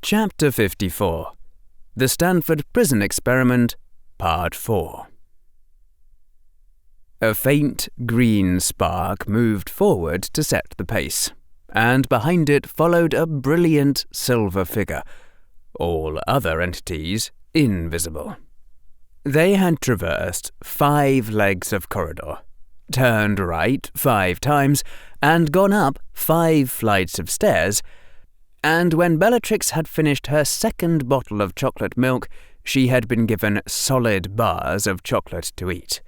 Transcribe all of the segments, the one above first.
Chapter 54. The Stanford Prison Experiment, Part 4. A faint green spark moved forward to set the pace, and behind it followed a brilliant silver figure, all other entities invisible. They had traversed 5 legs of corridor, turned right 5 times, and gone up 5 flights of stairs, and when Bellatrix had finished her second bottle of chocolate milk, she had been given solid bars of chocolate to eat.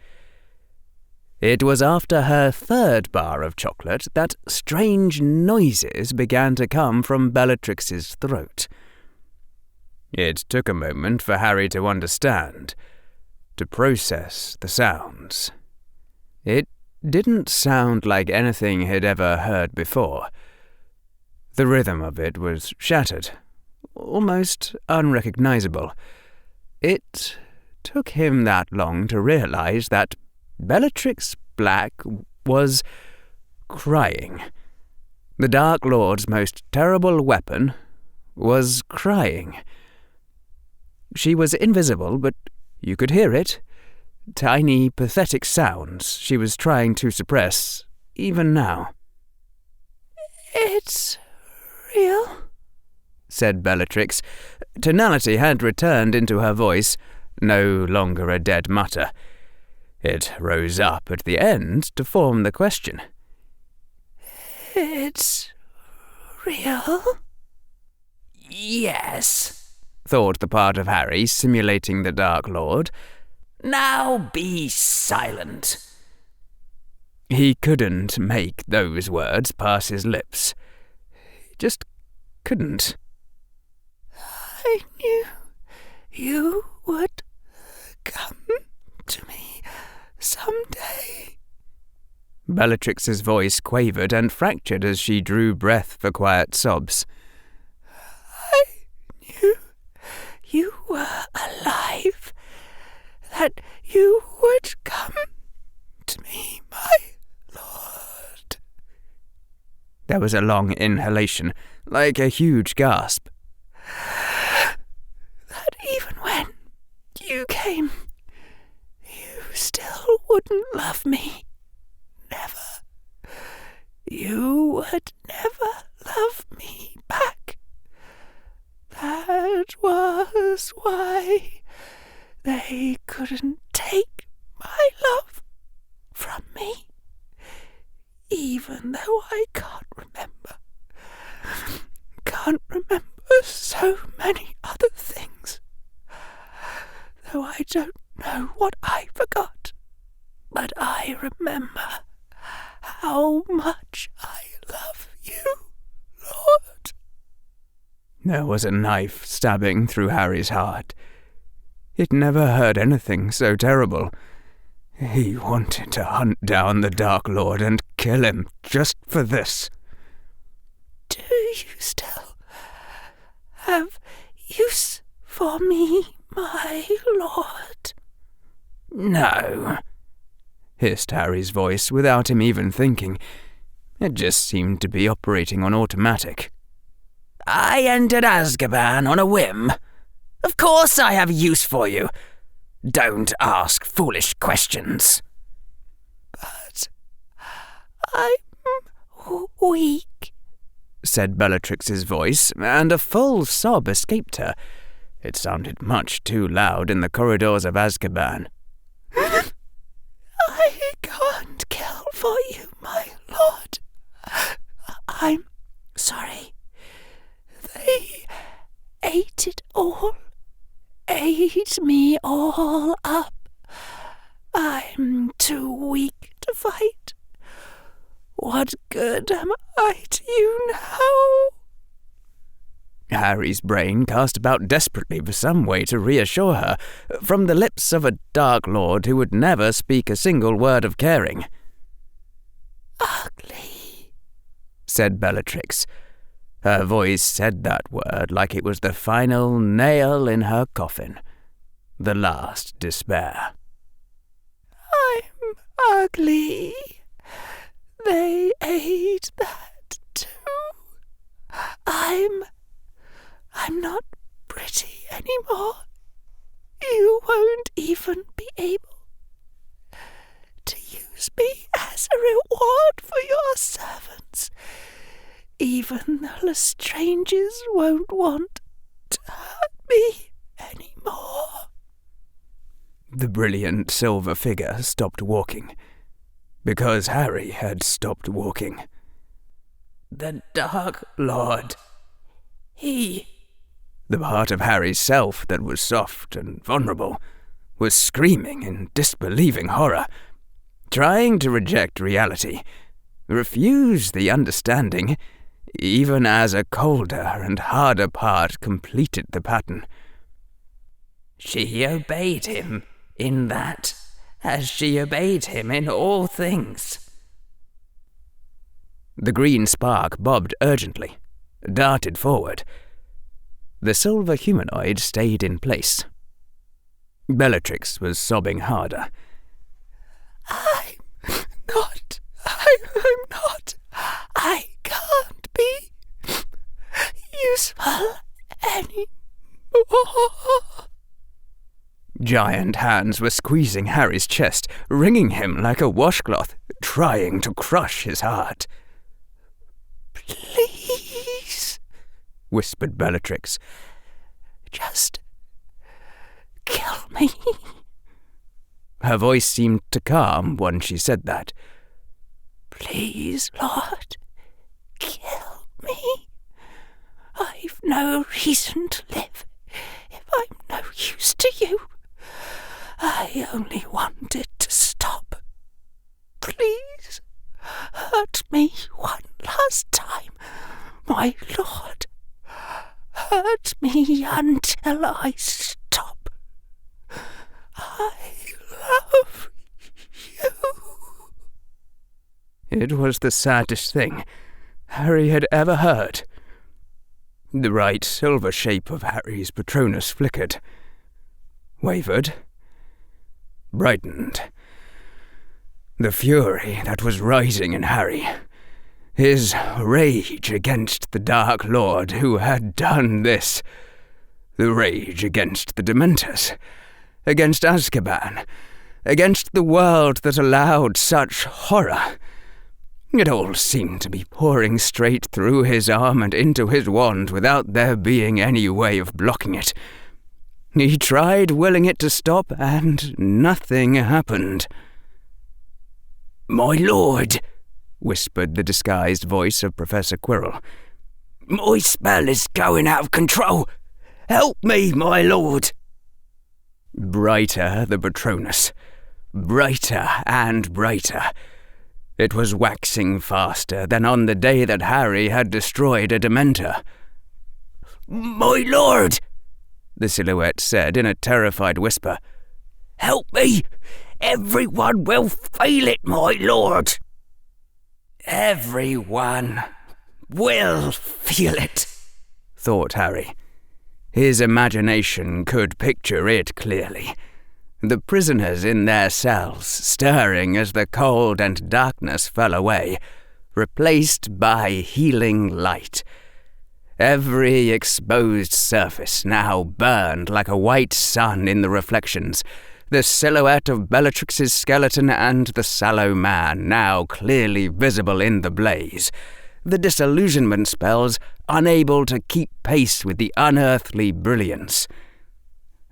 It was after her third bar of chocolate that strange noises began to come from Bellatrix's throat. It took a moment for Harry to understand, to process the sounds. It didn't sound like anything he'd ever heard before. The rhythm of it was shattered, almost unrecognizable. It took him that long to realize that Bellatrix Black was crying. The Dark Lord's most terrible weapon was crying. She was invisible, but you could hear it. Tiny, pathetic sounds she was trying to suppress, even now. "It's real?" said Bellatrix. Tonality had returned into her voice, no longer a dead mutter. It rose up at the end to form the question. "It's real?" "Yes," thought the part of Harry simulating the Dark Lord. "Now be silent." He couldn't make those words pass his lips. He just couldn't. "I knew you would come to me someday." Bellatrix's voice quavered and fractured as she drew breath for quiet sobs. "I knew you were alive, that you would come to me, my lord." There was a long inhalation, like a huge gasp. "That even when you came, you still wouldn't love me. Never. You would never love me back. That was why they couldn't take my love from me, even though I can't remember so many other things, though I don't know what I forgot, but I remember how much I love you, Lord." There was a knife stabbing through Harry's heart. He'd never heard anything so terrible. He wanted to hunt down the Dark Lord and kill him just for this. "Do you still have use for me, my lord?" "No," hissed Harry's voice without him even thinking. It just seemed to be operating on automatic. "I entered Azkaban on a whim. Of course I have use for you. Don't ask foolish questions." "But I'm weak," said Bellatrix's voice, and a full sob escaped her. It sounded much too loud in the corridors of Azkaban. "I can't kill for you, my lord. I'm sorry. They ate it all. Ate me all up. I'm too weak to fight. What good am I to you now?" Harry's brain cast about desperately for some way to reassure her, from the lips of a Dark Lord who would never speak a single word of caring. "Ugly," said Bellatrix. Her voice said that word like it was the final nail in her coffin, the last despair. "I'm ugly. They ate that too. I'm I'm not pretty anymore. You won't even be able to use me as a reward for your servants. Even the Lestranges won't want to hurt me anymore. The brilliant silver figure stopped walking, because Harry had stopped walking. The Dark Lord. He... The part of Harry's self that was soft and vulnerable was screaming in disbelieving horror, trying to reject reality, refuse the understanding, even as a colder and harder part completed the pattern. She obeyed him in that, as she obeyed him in all things. The green spark bobbed urgently, darted forward. The silver humanoid stayed in place. Bellatrix was sobbing harder. I'm not. I can't be useful anymore. Giant hands were squeezing Harry's chest, wringing him like a washcloth, trying to crush his heart. Please, whispered Bellatrix. Just kill me. Her voice seemed to calm when she said that. Please, Lord, kill me. I've no reason to live if I'm no use to you. I only wanted to stop. Please, hurt me one last time, my Lord. Hurt me until I stop. I love you. It was the saddest thing Harry had ever heard. The bright silver shape of Harry's Patronus flickered, wavered, brightened. The fury that was rising in Harry, his rage against the Dark Lord who had done this, the rage against the Dementors, against Azkaban, against the world that allowed such horror. It all seemed to be pouring straight through his arm and into his wand without there being any way of blocking it. He tried willing it to stop, and nothing happened. "My lord," whispered the disguised voice of Professor Quirrell. "My spell is going out of control. Help me, my lord." Brighter the Patronus, brighter and brighter. It was waxing faster than on the day that Harry had destroyed a Dementor. "My lord," the silhouette said in a terrified whisper. "Help me! Everyone will feel it, my lord." "Everyone will feel it," thought Harry. His imagination could picture it clearly. The prisoners in their cells, stirring as the cold and darkness fell away, replaced by healing light. Every exposed surface now burned like a white sun in the reflections, the silhouette of Bellatrix's skeleton and the sallow man now clearly visible in the blaze, the disillusionment spells unable to keep pace with the unearthly brilliance.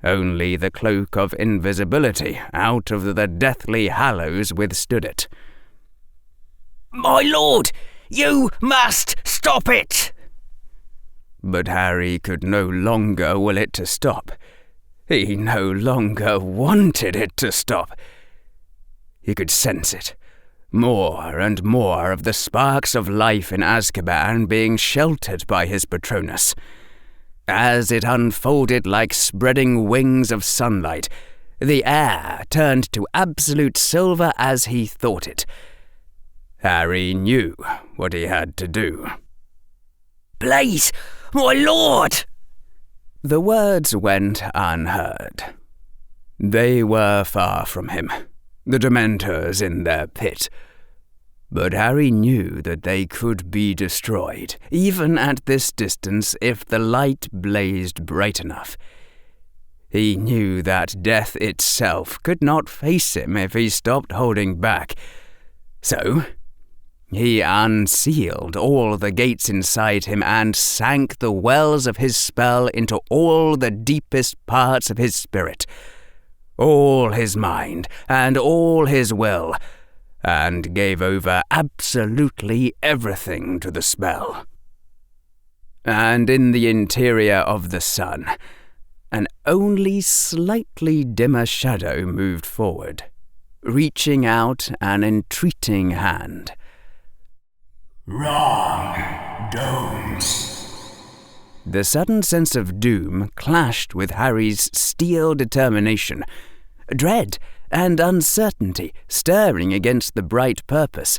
Only the cloak of invisibility out of the deathly hallows withstood it. "My lord, you must stop it!" But Harry could no longer will it to stop. He no longer wanted it to stop. He could sense it. More and more of the sparks of life in Azkaban being sheltered by his Patronus. As it unfolded like spreading wings of sunlight, the air turned to absolute silver as he thought it. Harry knew what he had to do. "Please, my lord!" The words went unheard. They were far from him, the Dementors in their pit. But Harry knew that they could be destroyed, even at this distance, if the light blazed bright enough. He knew that death itself could not face him if he stopped holding back. So he unsealed all the gates inside him and sank the wells of his spell into all the deepest parts of his spirit, all his mind and all his will, and gave over absolutely everything to the spell. And in the interior of the sun, an only slightly dimmer shadow moved forward, reaching out an entreating hand. "Wrong, don't." The sudden sense of doom clashed with Harry's steel determination, dread and uncertainty stirring against the bright purpose.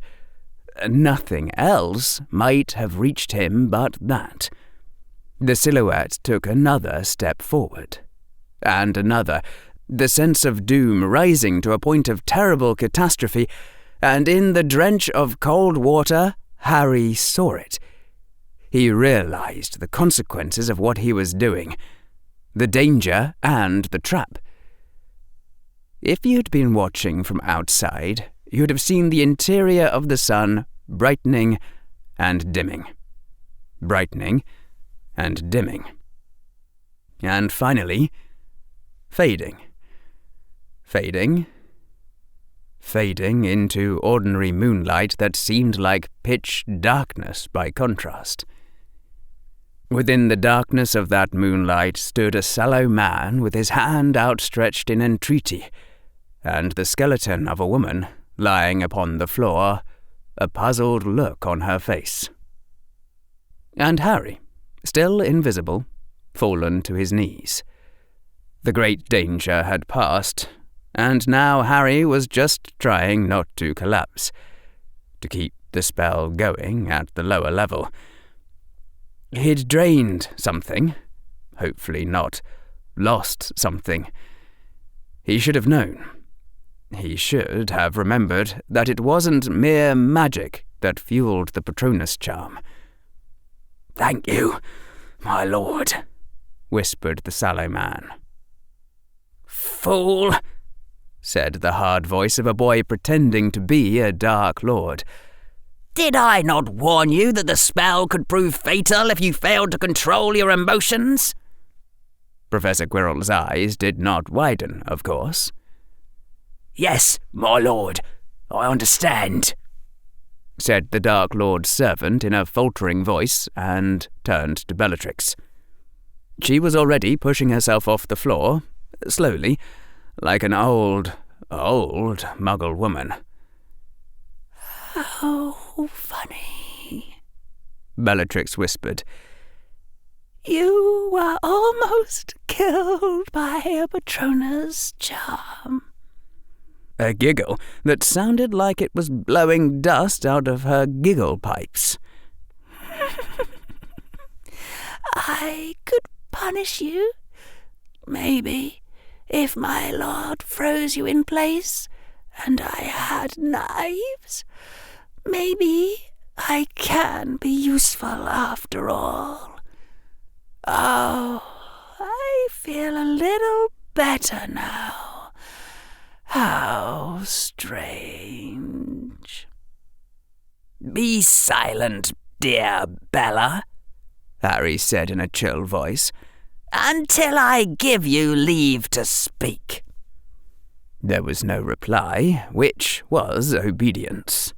Nothing else might have reached him but that. The silhouette took another step forward, and another, the sense of doom rising to a point of terrible catastrophe, and in the drench of cold water, Harry saw it. He realized the consequences of what he was doing, the danger and the trap. If you'd been watching from outside, you'd have seen the interior of the sun brightening and dimming, brightening and dimming, and finally fading, fading, fading into ordinary moonlight that seemed like pitch darkness by contrast. Within the darkness of that moonlight stood a sallow man with his hand outstretched in entreaty, and the skeleton of a woman lying upon the floor, a puzzled look on her face. And Harry, still invisible, fallen to his knees. The great danger had passed, and now Harry was just trying not to collapse, to keep the spell going at the lower level. He'd drained something, hopefully not lost something. He should have known. He should have remembered that it wasn't mere magic that fueled the Patronus charm. "Thank you, my lord," whispered the sallow man. "Fool," said the hard voice of a boy pretending to be a Dark Lord. "Did I not warn you that the spell could prove fatal if you failed to control your emotions?" Professor Quirrell's eyes did not widen, of course. "Yes, my lord, I understand," said the Dark Lord's servant in a faltering voice, and turned to Bellatrix. She was already pushing herself off the floor, slowly, like an old Muggle woman. "How funny," Bellatrix whispered. "You were almost killed by a Patronus charm." A giggle that sounded like it was blowing dust out of her giggle pipes. "I could punish you, maybe, if my lord froze you in place and I had knives. Maybe I can be useful after all. Oh, I feel a little better now. How strange." "Be silent, dear Bella," Harry said in a chill voice, "until I give you leave to speak." There was no reply, which was obedience.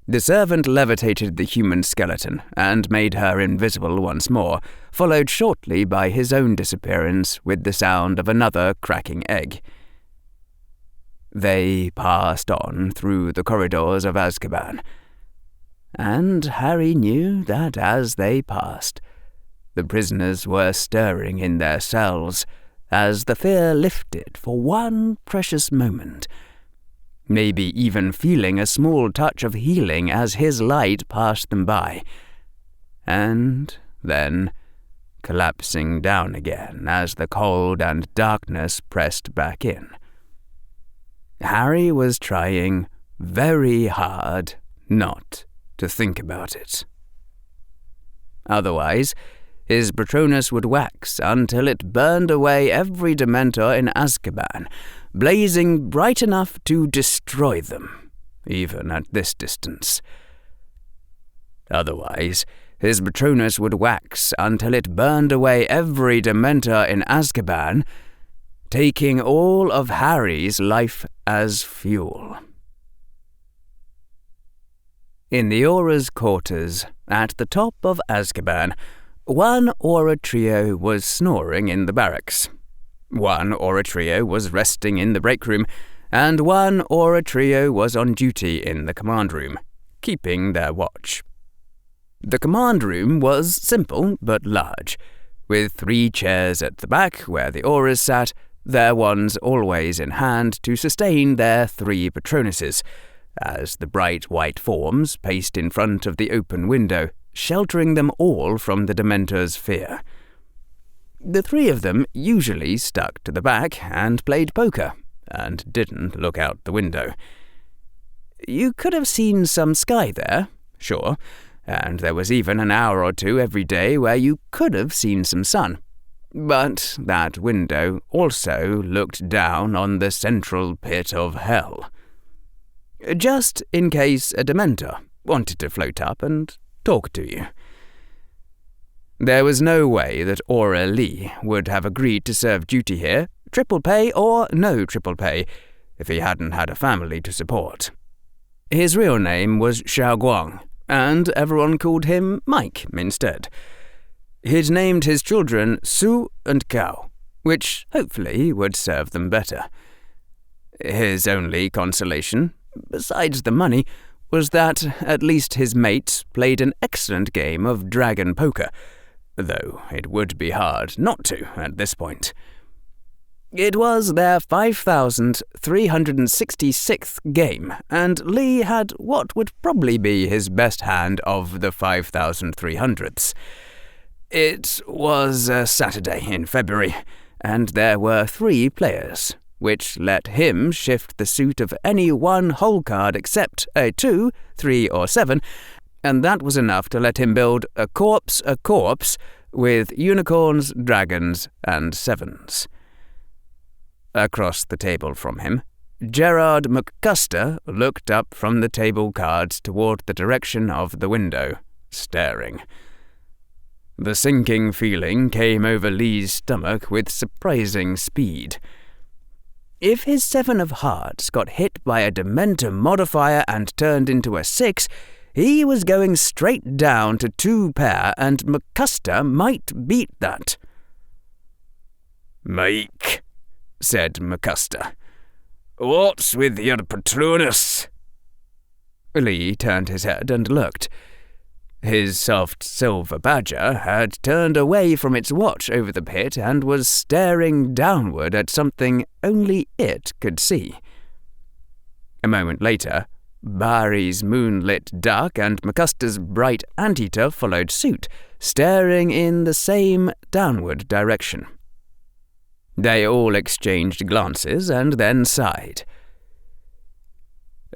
The servant levitated the human skeleton and made her invisible once more, followed shortly by his own disappearance with the sound of another cracking egg. They passed on through the corridors of Azkaban, and Harry knew that as they passed, the prisoners were stirring in their cells as the fear lifted for one precious moment, maybe even feeling a small touch of healing as his light passed them by, and then collapsing down again as the cold and darkness pressed back in. Harry was trying very hard not to think about it. Otherwise, his Patronus would wax until it burned away every Dementor in Azkaban, blazing bright enough to destroy them, even at this distance. Otherwise, his Patronus would wax until it burned away every Dementor in Azkaban, taking all of Harry's life as fuel. In the Aura's quarters, at the top of Azkaban, one Aura trio was snoring in the barracks. One Aura trio was resting in the break room, and one Aura trio was on duty in the command room, keeping their watch. The command room was simple but large, with 3 chairs at the back where the Auras sat, their wands always in hand to sustain their 3 Patronuses, as the bright white forms paced in front of the open window, sheltering them all from the Dementor's fear. The 3 of them usually stuck to the back and played poker, and didn't look out the window. You could have seen some sky there, sure, and there was even an hour or 2 every day where you could have seen some sun. But that window also looked down on the central pit of hell. Just in case a Dementor wanted to float up and talk to you. There was no way that Aura Lee would have agreed to serve duty here, triple pay or no triple pay, if he hadn't had a family to support. His real name was Xiao Guang, and everyone called him Mike instead. He'd named his children Su and Cao, which hopefully would serve them better. His only consolation, besides the money, was that at least his mates played an excellent game of dragon poker, though it would be hard not to at this point. It was their 5,366th game, and Lee had what would probably be his best hand of the 5,300ths. It was a Saturday in February, and there were 3 players, which let him shift the suit of any one whole card except a 2, 3, or 7, and that was enough to let him build a corpse with unicorns, dragons, and 7s. Across the table from him, Gerard McCuster looked up from the table cards toward the direction of the window, staring. The sinking feeling came over Lee's stomach with surprising speed. If his 7 of hearts got hit by a Dementor modifier and turned into a 6, he was going straight down to 2 pair, and McCuster might beat that. "Mike," said McCuster, "what's with your Patronus?" Lee turned his head and looked. His soft silver badger had turned away from its watch over the pit and was staring downward at something only it could see. A moment later, Barry's moonlit duck and McCuster's bright anteater followed suit, staring in the same downward direction. They all exchanged glances and then sighed.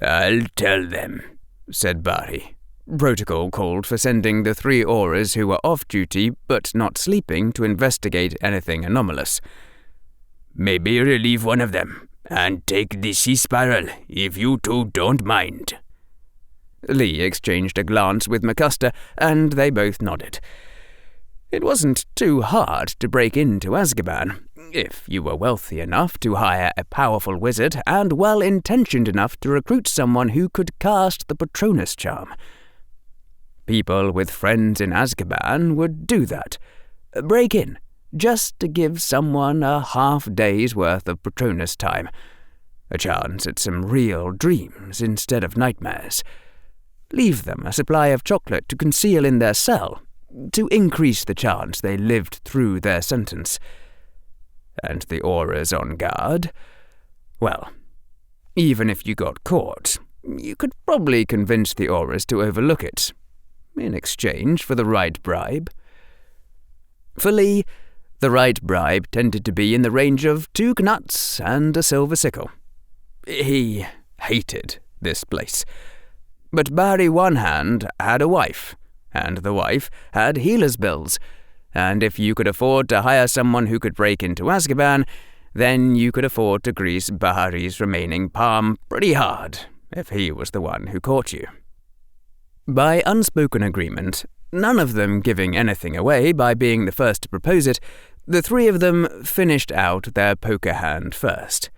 "I'll tell them," said Barry. Protocol called for sending the 3 Auras who were off duty but not sleeping to investigate anything anomalous. "Maybe relieve one of them, and take the sea spiral if you 2 don't mind." Lee exchanged a glance with McCuster, and they both nodded. It wasn't too hard to break into Azkaban, if you were wealthy enough to hire a powerful wizard and well-intentioned enough to recruit someone who could cast the Patronus charm. People with friends in Azkaban would do that. Break in, just to give someone a half-day's worth of Patronus time. A chance at some real dreams instead of nightmares. Leave them a supply of chocolate to conceal in their cell, to increase the chance they lived through their sentence. And the Auras on guard? Well, even if you got caught, you could probably convince the Auras to overlook it, in exchange for the right bribe. For Lee, the right bribe tended to be in the range of 2 knuts and a silver sickle. He hated this place. But Barry One Hand had a wife, and the wife had healer's bills, and if you could afford to hire someone who could break into Azkaban, then you could afford to grease Barry's remaining palm pretty hard if he was the one who caught you. By unspoken agreement, none of them giving anything away by being the first to propose it, the three of them finished out their poker hand first.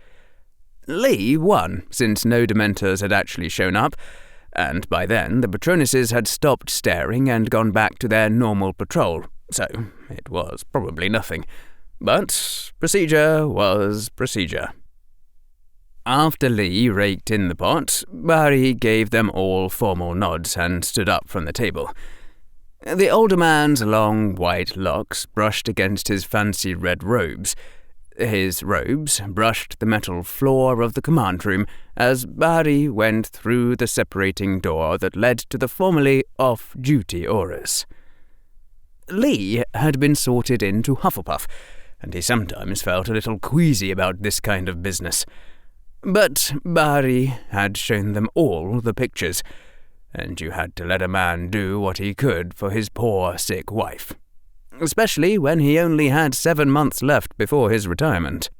Lee won, since no Dementors had actually shown up, and by then the Patronuses had stopped staring and gone back to their normal patrol, so it was probably nothing. But procedure was procedure. After Lee raked in the pot, Barry gave them all formal nods and stood up from the table. The older man's long white locks brushed against his fancy red robes. His robes brushed the metal floor of the command room as Barry went through the separating door that led to the formerly off-duty auras. Lee had been sorted into Hufflepuff, and he sometimes felt a little queasy about this kind of business. But Barry had shown them all the pictures, and you had to let a man do what he could for his poor sick wife, especially when he only had 7 months left before his retirement.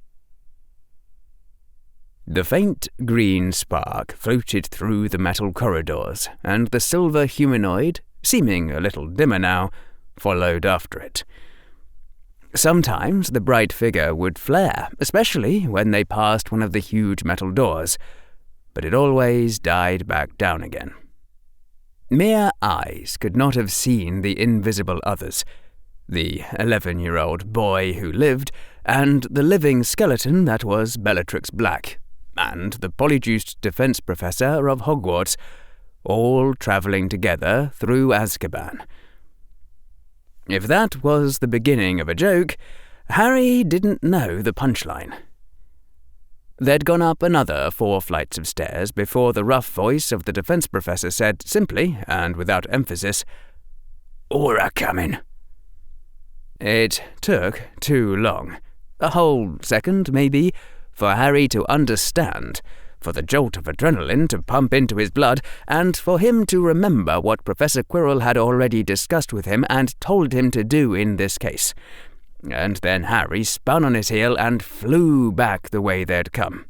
The faint green spark floated through the metal corridors, and the silver humanoid, seeming a little dimmer now, followed after it. Sometimes the bright figure would flare, especially when they passed one of the huge metal doors, but it always died back down again. Mere eyes could not have seen the invisible others, the 11-year-old boy who lived, and the living skeleton that was Bellatrix Black, and the polyjuiced defense professor of Hogwarts, all travelling together through Azkaban. If that was the beginning of a joke, Harry didn't know the punchline. They'd gone up another 4 flights of stairs before the rough voice of the defense professor said simply, and without emphasis, "Aura coming." It took too long, a whole second maybe, for Harry to understand, for the jolt of adrenaline to pump into his blood, and for him to remember what Professor Quirrell had already discussed with him and told him to do in this case. And then Harry spun on his heel and flew back the way they'd come.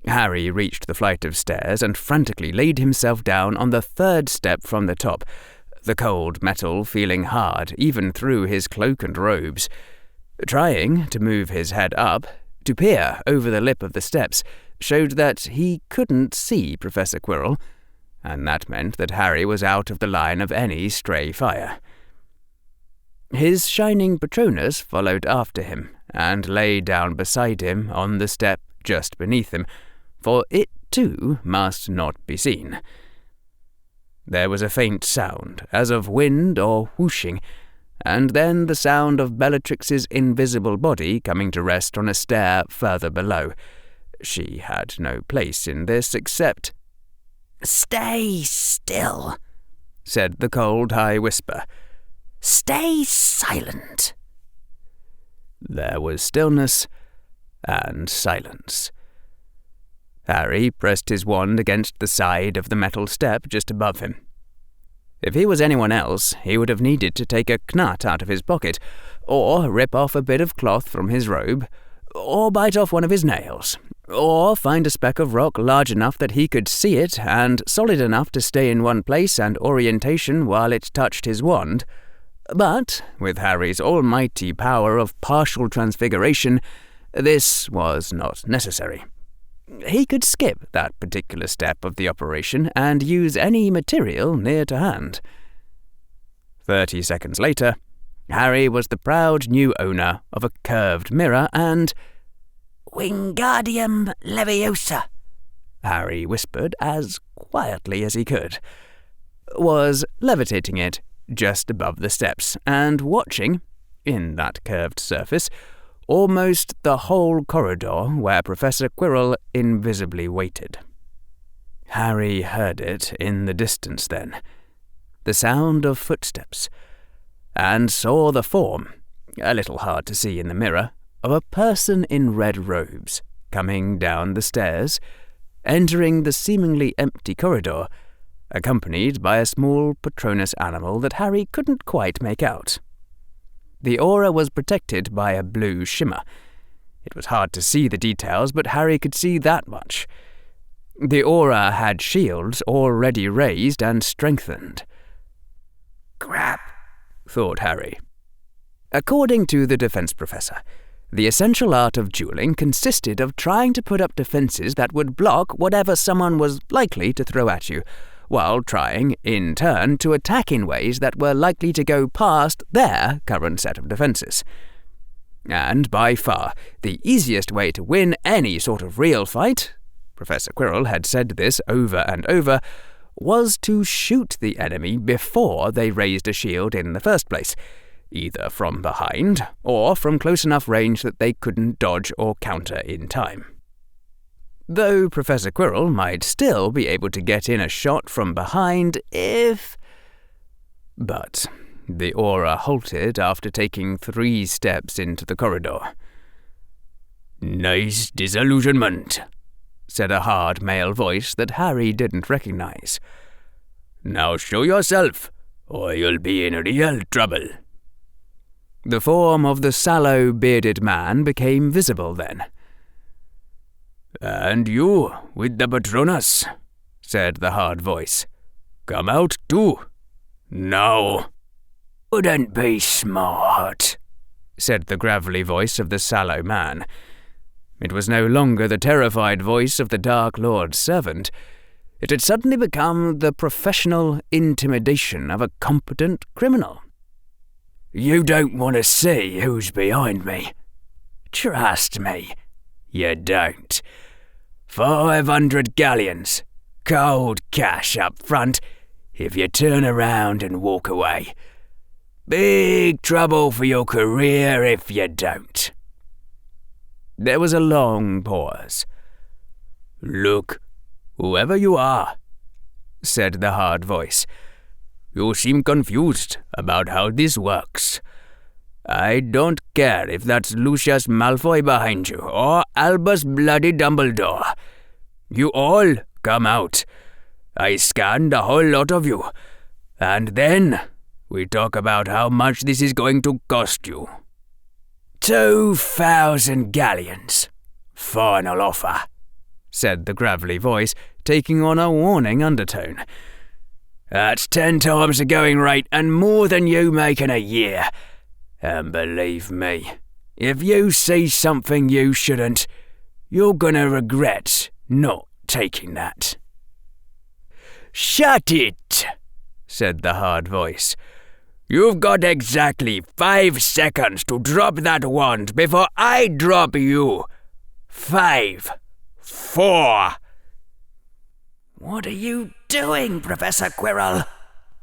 Harry reached the flight of stairs and frantically laid himself down on the 3rd step from the top, the cold metal feeling hard even through his cloak and robes. Trying to move his head up, to peer over the lip of the steps, showed that he couldn't see Professor Quirrell, and that meant that Harry was out of the line of any stray fire. His shining Patronus followed after him, and lay down beside him on the step just beneath him, for it too must not be seen. There was a faint sound, as of wind or whooshing, and then the sound of Bellatrix's invisible body coming to rest on a stair further below. She had no place in this except— "Stay still," said the cold high whisper. "Stay silent." There was stillness and silence. Harry pressed his wand against the side of the metal step just above him. If he was anyone else, he would have needed to take a knut out of his pocket, or rip off a bit of cloth from his robe, or bite off one of his nails, or find a speck of rock large enough that he could see it and solid enough to stay in one place and orientation while it touched his wand. But, with Harry's almighty power of partial transfiguration, this was not necessary. He could skip that particular step of the operation and use any material near to hand. 30 seconds later, Harry was the proud new owner of a curved mirror and— "Wingardium Leviosa," Harry whispered as quietly as he could, was levitating it just above the steps and watching, in that curved surface, almost the whole corridor where Professor Quirrell invisibly waited. Harry heard it in the distance then, the sound of footsteps, and saw the form, a little hard to see in the mirror, of a person in red robes coming down the stairs, entering the seemingly empty corridor, accompanied by a small Patronus animal that Harry couldn't quite make out. The aura was protected by a blue shimmer. It was hard to see the details, but Harry could see that much. The aura had shields already raised and strengthened. Crap, thought Harry. According to the defense professor, the essential art of dueling consisted of trying to put up defenses that would block whatever someone was likely to throw at you, while trying, in turn, to attack in ways that were likely to go past their current set of defenses. And by far, the easiest way to win any sort of real fight, Professor Quirrell had said this over and over, was to shoot the enemy before they raised a shield in the first place, either from behind or from close enough range that they couldn't dodge or counter in time. Though Professor Quirrell might still be able to get in a shot from behind if... But the aura halted after taking 3 steps into the corridor. "Nice disillusionment," said a hard male voice that Harry didn't recognize. "Now show yourself, or you'll be in real trouble." The form of the sallow, bearded man became visible then. "And you, with the Patronus," said the hard voice. "Come out too. Now." "Wouldn't be smart," said the gravelly voice of the sallow man. It was no longer the terrified voice of the Dark Lord's servant. It had suddenly become the professional intimidation of a competent criminal. "You don't want to see who's behind me. Trust me, you don't. 500 galleons, cold cash up front, if you turn around and walk away. Big trouble for your career if you don't." There was a long pause. "Look, whoever you are," said the hard voice, "you seem confused about how this works. I don't care if that's Lucius Malfoy behind you or Albus Bloody Dumbledore. You all come out. I scan the whole lot of you, and then we talk about how much this is going to cost you." 2,000 galleons. Final offer, said the gravelly voice, taking on a warning undertone. "That's 10 times the going rate and more than you make in a year. And believe me, if you see something you shouldn't, you're gonna regret not taking that." "Shut it," said the hard voice. "You've got exactly 5 seconds to drop that wand before I drop you. 5, 4... "What are you doing, Professor Quirrell?"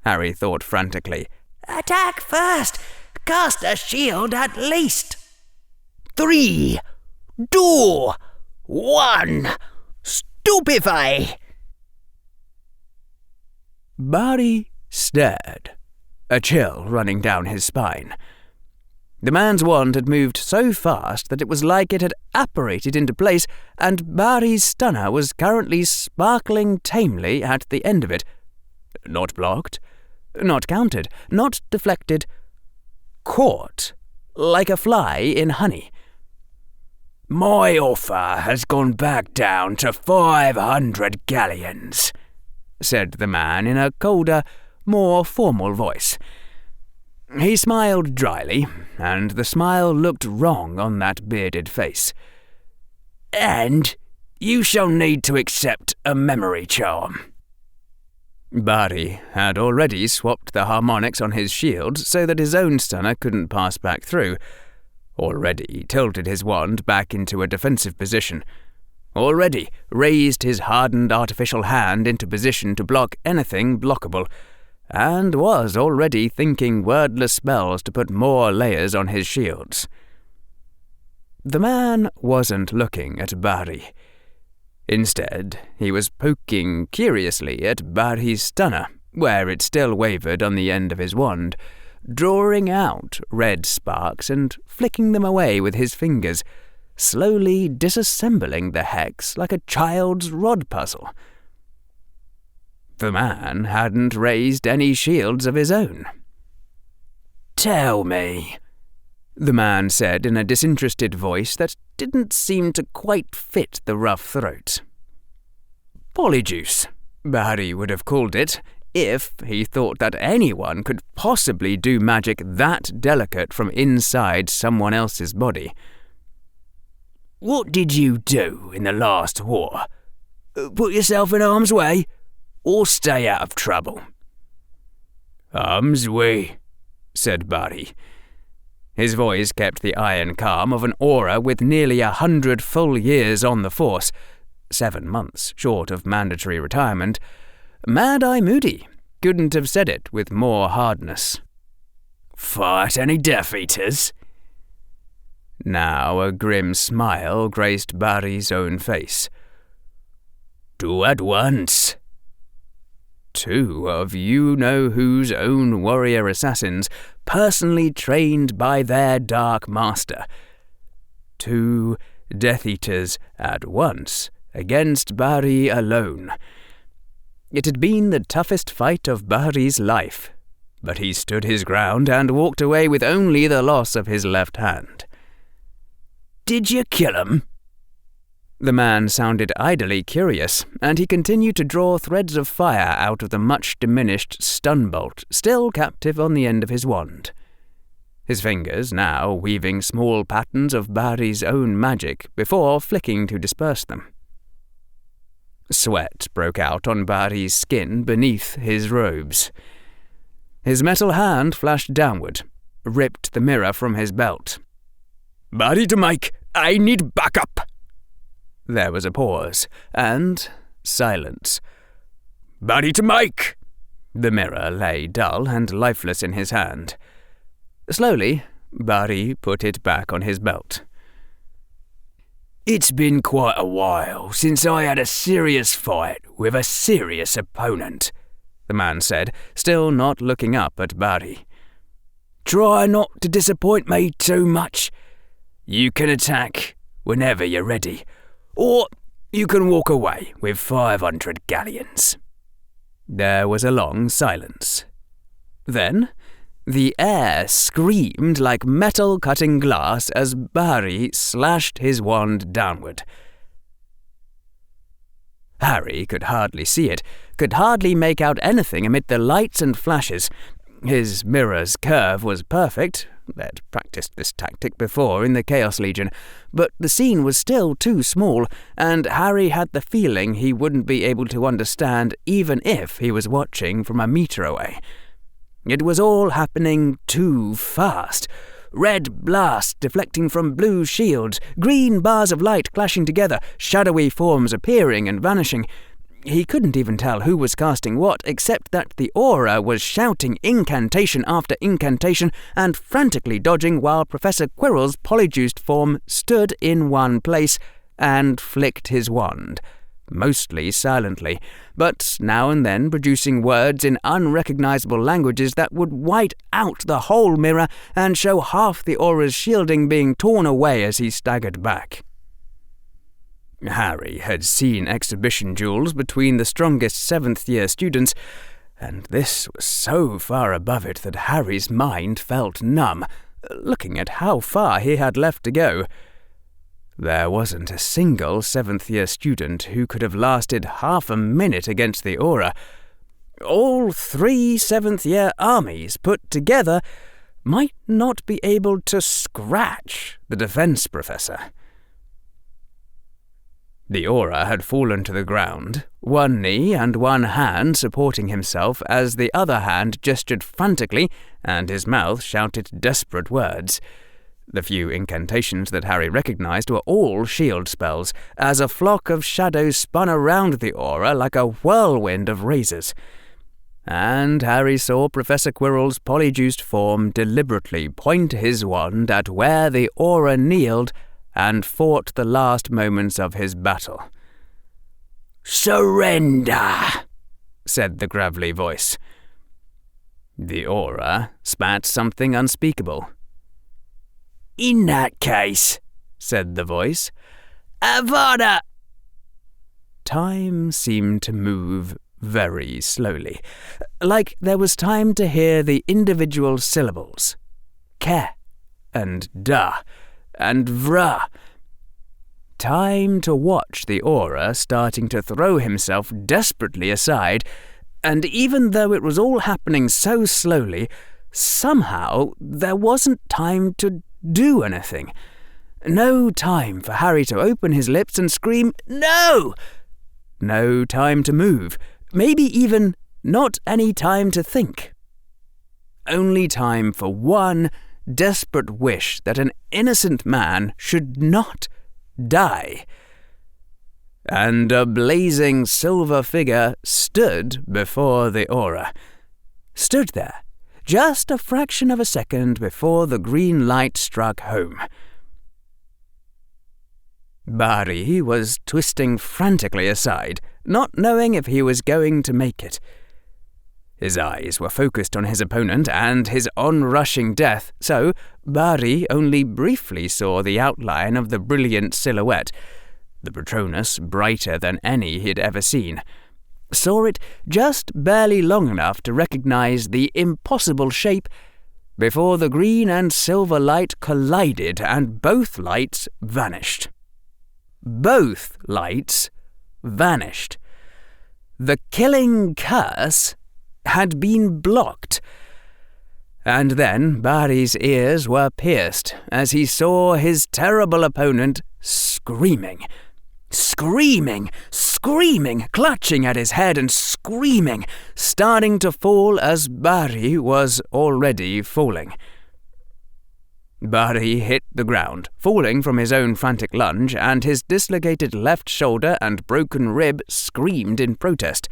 Harry thought frantically. "Attack first! Cast a shield at least!" 3, 2, 1... Stupefy! Barty stared, a chill running down his spine. The man's wand had moved so fast that it was like it had apparated into place, and Barty's stunner was currently sparkling tamely at the end of it. Not blocked, not countered, not deflected. Caught, like a fly in honey. "My offer has gone back down to 500 galleons, said the man in a colder, more formal voice. He smiled dryly, and the smile looked wrong on that bearded face. "And you shall need to accept a memory charm." Barty had already swapped the harmonics on his shield so that his own stunner couldn't pass back through, already tilted his wand back into a defensive position, already raised his hardened artificial hand into position to block anything blockable, and was already thinking wordless spells to put more layers on his shields. The man wasn't looking at Barty. Instead, he was poking curiously at Barty's stunner, where it still wavered on the end of his wand, drawing out red sparks and flicking them away with his fingers, slowly disassembling the hex like a child's rod puzzle. The man hadn't raised any shields of his own. "Tell me," the man said in a disinterested voice that didn't seem to quite fit the rough throat. Polyjuice, Barry would have called it, if he thought that anyone could possibly do magic that delicate from inside someone else's body. "What did you do in the last war? Put yourself in harm's way, or stay out of trouble?" "Harm's way," said Barry. His voice kept the iron calm of an aura with nearly 100 full years on the force, 7 months short of mandatory retirement. Mad-Eye Moody couldn't have said it with more hardness. "Fight any Death Eaters?" Now a grim smile graced Barry's own face. "Do at once." 2 of you-know-who's own warrior assassins, personally trained by their dark master. 2 Death Eaters at once, against Barry alone. It had been the toughest fight of Barry's life, but he stood his ground and walked away with only the loss of his left hand. "Did you kill 'em?" The man sounded idly curious, and he continued to draw threads of fire out of the much-diminished stun bolt, still captive on the end of his wand. His fingers now weaving small patterns of Barry's own magic before flicking to disperse them. Sweat broke out on Barry's skin beneath his robes. His metal hand flashed downward, ripped the mirror from his belt. "Barry to Mike, I need backup." There was a pause, and silence. "Barry to Mike!" The mirror lay dull and lifeless in his hand. Slowly, Barry put it back on his belt. "It's been quite a while since I had a serious fight with a serious opponent," the man said, still not looking up at Barry. "Try not to disappoint me too much. You can attack whenever you're ready, or you can walk away with 500 galleons." There was a long silence. Then, the air screamed like metal cutting glass as Barry slashed his wand downward. Harry could hardly see it, could hardly make out anything amid the lights and flashes. His mirror's curve was perfect. They'd practiced this tactic before in the Chaos Legion, but the scene was still too small, and Harry had the feeling he wouldn't be able to understand even if he was watching from a meter away. It was all happening too fast. Red blasts deflecting from blue shields, green bars of light clashing together, shadowy forms appearing and vanishing. He couldn't even tell who was casting what, except that the aura was shouting incantation after incantation and frantically dodging while Professor Quirrell's polyjuiced form stood in one place and flicked his wand, mostly silently, but now and then producing words in unrecognizable languages that would white out the whole mirror and show half the aura's shielding being torn away as he staggered back. Harry had seen exhibition duels between the strongest 7th-year students, and this was so far above it that Harry's mind felt numb, looking at how far he had left to go. There wasn't a single 7th-year student who could have lasted half a minute against the aura. All 3 7th-year armies put together might not be able to scratch the defense professor. The aura had fallen to the ground, one knee and one hand supporting himself as the other hand gestured frantically and his mouth shouted desperate words. The few incantations that Harry recognized were all shield spells, as a flock of shadows spun around the aura like a whirlwind of razors. And Harry saw Professor Quirrell's polyjuiced form deliberately point his wand at where the aura kneeled and fought the last moments of his battle. "Surrender," said the gravelly voice. The aura spat something unspeakable. "In that case," said the voice. Avada! Time seemed to move very slowly, like there was time to hear the individual syllables. Ke and da and vra. Time to watch the aura starting to throw himself desperately aside, and even though it was all happening so slowly, somehow there wasn't time to do anything. No time for Harry to open his lips and scream, "No!" No time to move, maybe even not any time to think. Only time for one desperate wish that an innocent man should not die. And a blazing silver figure stood before the aura. Stood there, just a fraction of a second before the green light struck home. Barry was twisting frantically aside, not knowing if he was going to make it. His eyes were focused on his opponent and his onrushing death, so Barry only briefly saw the outline of the brilliant silhouette, the Patronus brighter than any he'd ever seen. Saw it just barely long enough to recognize the impossible shape before the green and silver light collided and both lights vanished. Both lights vanished. The killing curse had been blocked. And then Barry's ears were pierced as he saw his terrible opponent screaming, clutching at his head and screaming, starting to fall as Barry was already falling. Barry hit the ground, falling from his own frantic lunge, and his dislocated left shoulder and broken rib screamed in protest.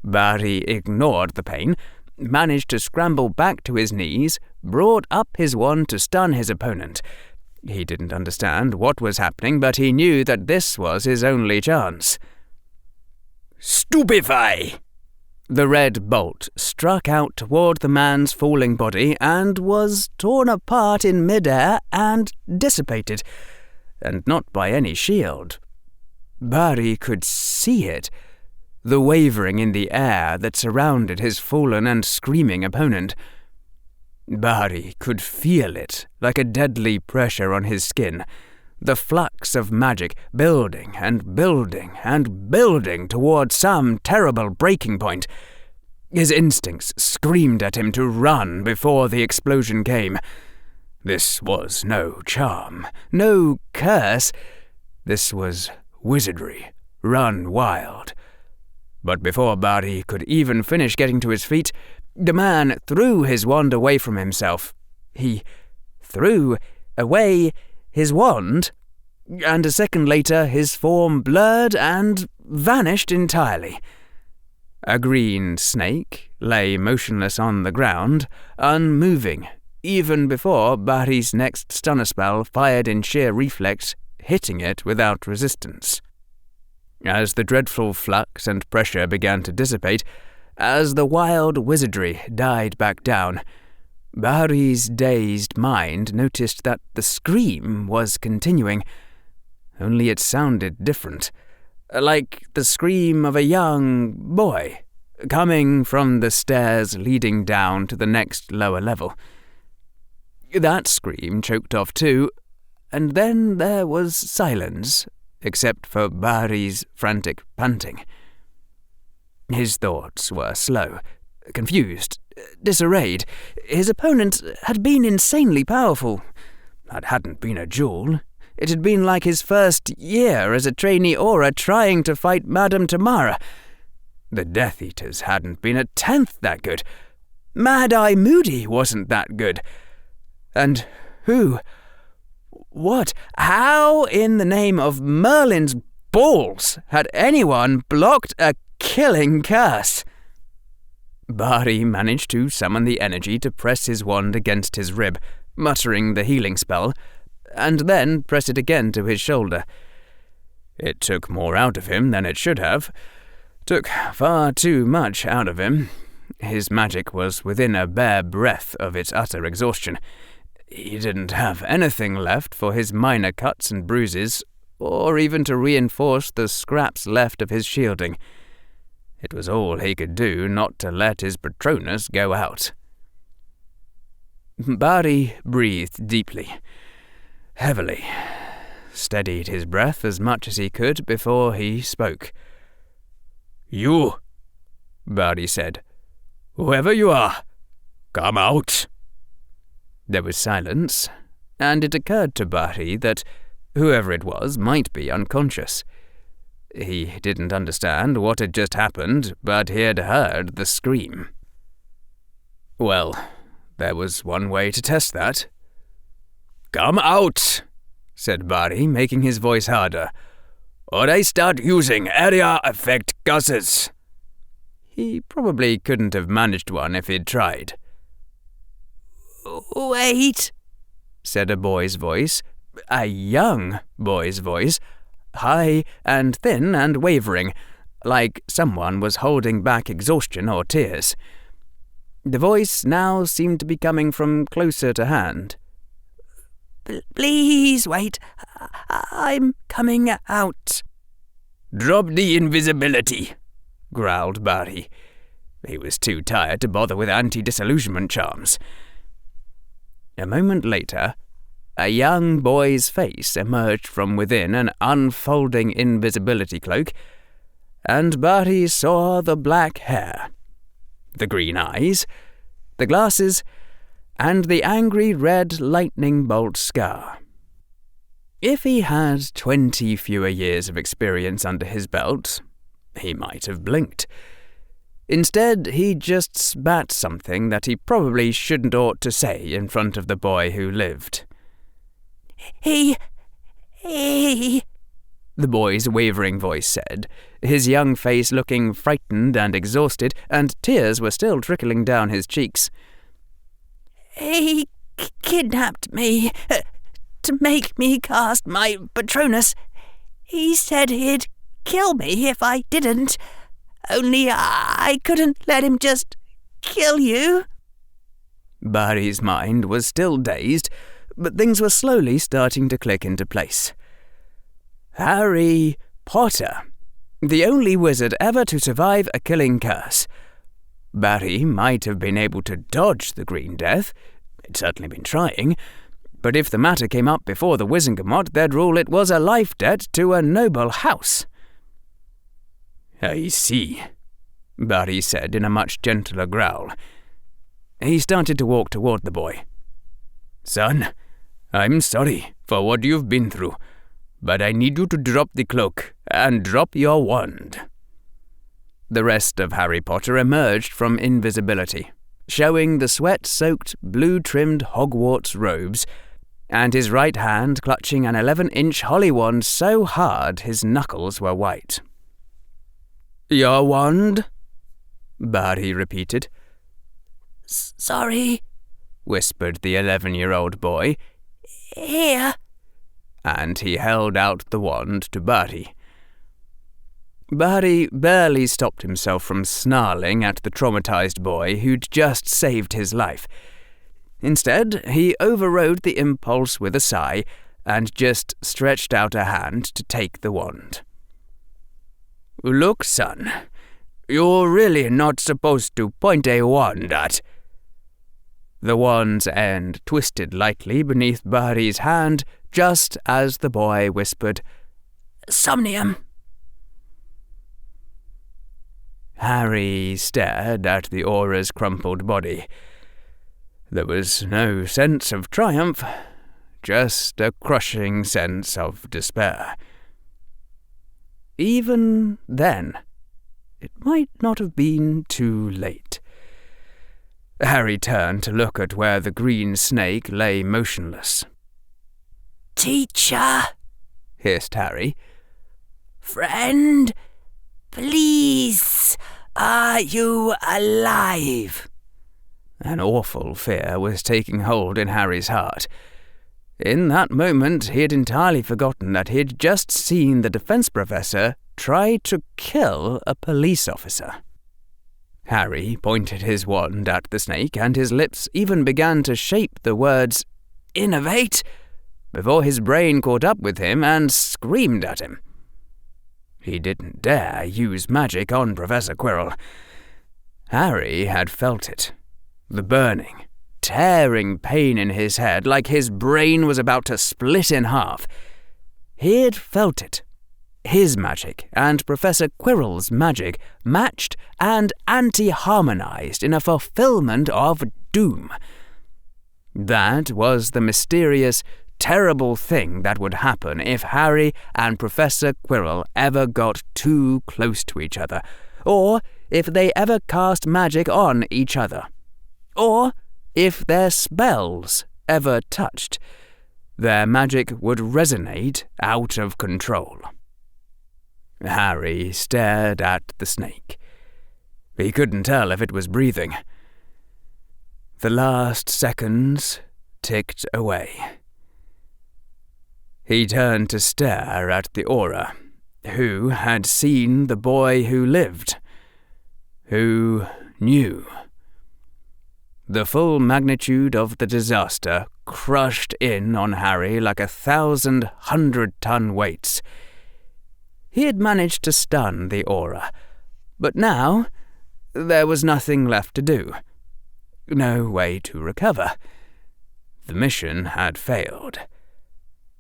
Barry ignored the pain, managed to scramble back to his knees, brought up his wand to stun his opponent. He didn't understand what was happening, but he knew that this was his only chance. Stupefy! The red bolt struck out toward the man's falling body and was torn apart in midair and dissipated, and not by any shield. Barry could see it, the wavering in the air that surrounded his fallen and screaming opponent. Barry could feel it like a deadly pressure on his skin, the flux of magic building and building and building toward some terrible breaking point. His instincts screamed at him to run before the explosion came. This was no charm, no curse. This was wizardry, run wild. But before Barry could even finish getting to his feet, the man threw his wand away from himself. He threw away his wand, and a second later his form blurred and vanished entirely. A green snake lay motionless on the ground, unmoving, even before Barry's next stunner spell fired in sheer reflex, hitting it without resistance. As the dreadful flux and pressure began to dissipate, as the wild wizardry died back down, Barry's dazed mind noticed that the scream was continuing, only it sounded different, like the scream of a young boy, coming from the stairs leading down to the next lower level. That scream choked off too, and then there was silence, except for Barry's frantic panting. His thoughts were slow, confused, disarrayed. His opponent had been insanely powerful. That hadn't been a duel. It had been like his first year as a trainee aura trying to fight Madame Tamara. The Death Eaters hadn't been a tenth that good. Mad-Eye Moody wasn't that good. And who? What? How in the name of Merlin's balls had anyone blocked a killing curse? Barry managed to summon the energy to press his wand against his rib, muttering the healing spell, and then press it again to his shoulder. It took more out of him than it should have. Took far too much out of him. His magic was within a bare breath of its utter exhaustion. He didn't have anything left for his minor cuts and bruises, or even to reinforce the scraps left of his shielding. It was all he could do not to let his Patronus go out. Barty breathed deeply, heavily, steadied his breath as much as he could before he spoke. "You," Barty said, "whoever you are, come out." There was silence, and it occurred to Barty that whoever it was might be unconscious. He didn't understand what had just happened, but he had heard the scream. Well, there was one way to test that. "Come out," said Barty, making his voice harder, "or I start using area effect gases." He probably couldn't have managed one if he'd tried. "Wait," said a boy's voice, a young boy's voice, high and thin and wavering, like someone was holding back exhaustion or tears. The voice now seemed to be coming from closer to hand. "Please wait. I'm coming out." "Drop the invisibility," growled Barty. He was too tired to bother with anti-disillusionment charms. A moment later, a young boy's face emerged from within an unfolding invisibility cloak, and Barty saw the black hair, the green eyes, the glasses, and the angry red lightning bolt scar. If he had 20 fewer years of experience under his belt, he might have blinked. Instead, he just spat something that he probably shouldn't ought to say in front of the boy who lived. He, the boy's wavering voice said, his young face looking frightened and exhausted, and tears were still trickling down his cheeks. He kidnapped me to make me cast my Patronus. He said he'd kill me if I didn't. Only I couldn't let him just kill you. Barry's mind was still dazed, but things were slowly starting to click into place. Harry Potter, the only wizard ever to survive a killing curse. Barry might have been able to dodge the Green Death, he'd certainly been trying, but if the matter came up before the Wizengamot, they'd rule it was a life debt to a noble house. "I see," Barry said in a much gentler growl. He started to walk toward the boy. "Son, I'm sorry for what you've been through, but I need you to drop the cloak and drop your wand." The rest of Harry Potter emerged from invisibility, showing the sweat-soaked, blue-trimmed Hogwarts robes, and his right hand clutching an 11-inch holly wand so hard his knuckles were white. "Your wand?" Barty repeated. "Sorry," whispered the 11-year-old boy. "Here." And he held out the wand to Barty. Barty barely stopped himself from snarling at the traumatized boy who'd just saved his life. Instead, he overrode the impulse with a sigh and just stretched out a hand to take the wand. "Look, son, you're really not supposed to point a wand at—" The wand's end twisted lightly beneath Barty's hand just as the boy whispered, "Somnium." Harry stared at the aura's crumpled body. There was no sense of triumph, just a crushing sense of despair. Even then, it might not have been too late. Harry turned to look at where the green snake lay motionless. "Teacher," hissed Harry. "Friend, please, are you alive?" An awful fear was taking hold in Harry's heart. In that moment, he had entirely forgotten that he had just seen the defense professor try to kill a police officer. Harry pointed his wand at the snake, and his lips even began to shape the words, innovate, before his brain caught up with him and screamed at him. He didn't dare use magic on Professor Quirrell. Harry had felt it. The burning, tearing pain in his head, like his brain was about to split in half. He'd felt it. His magic and Professor Quirrell's magic matched and anti-harmonized in a fulfillment of doom. That was the mysterious, terrible thing that would happen if Harry and Professor Quirrell ever got too close to each other, or if they ever cast magic on each other, or if their spells ever touched. Their magic would resonate out of control. Harry stared at the snake. He couldn't tell if it was breathing. The last seconds ticked away. He turned to stare at the aura, who had seen the boy who lived, who knew. The full magnitude of the disaster crushed in on Harry like 1,000 100-ton weights. He had managed to stun the aura, but now there was nothing left to do. No way to recover. The mission had failed.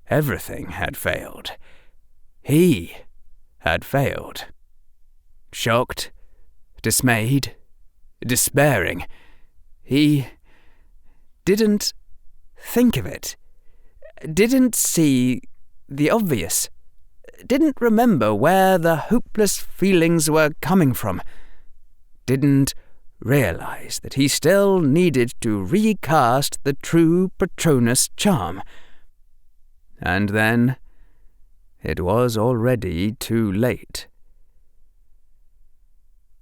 Everything had failed. He had failed. Shocked, dismayed, despairing, he didn't think of it, didn't see the obvious, didn't remember where the hopeless feelings were coming from, didn't realize that he still needed to recast the true Patronus charm. And then it was already too late.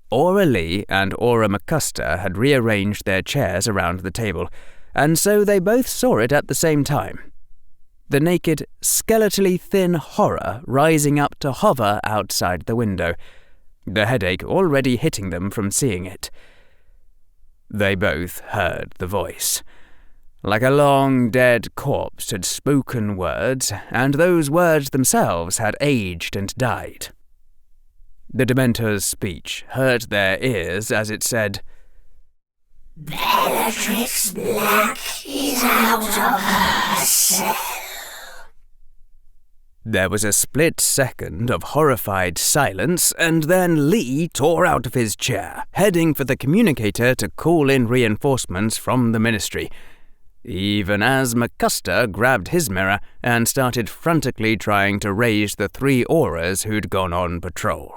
Aura Lee and Aura McCuster had rearranged their chairs around the table, and so they both saw it at the same time. The naked, skeletally thin horror rising up to hover outside the window, the headache already hitting them from seeing it. They both heard the voice. Like a long dead corpse had spoken words, and those words themselves had aged and died. The Dementor's speech hurt their ears as it said, "Bellatrix Black is out of her cell." There was a split second of horrified silence, and then Lee tore out of his chair, heading for the communicator to call in reinforcements from the Ministry, even as McCuster grabbed his mirror and started frantically trying to raise the 3 auras who'd gone on patrol.